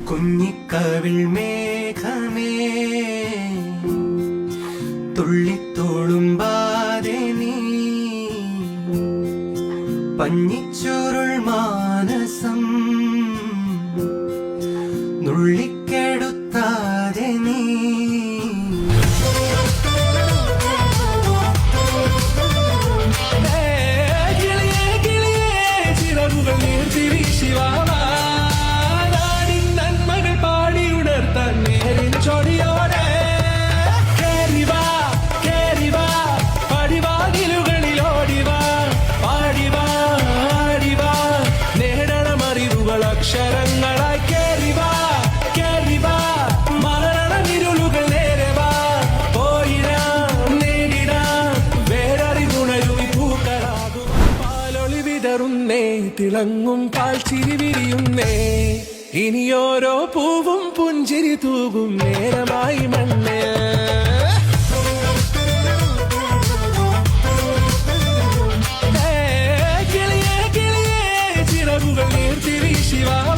കുഞ്ഞിക്കവിൾ മേഘമേ തുള്ളിത്തോളുമ്പാതെ നീ പഞ്ഞിച്ചുരുൾ മാനസം നുള്ളിക്കെടുത്താതെ നീ അക്ഷരങ്ങളായി കേറിവാ മരണമിരുളുകൾ നേരവാ പോയിടാം നേടിടാം വേററിവുണരുവി പൂക്കളാകും പാലൊളി വിതറുന്നേ തിളങ്ങും പാൽച്ചിരി വിരിയുന്നേ ഇനിയോരോ പൂവും പുഞ്ചിരി തൂകും നേരമായി മണ്ണേ Shiva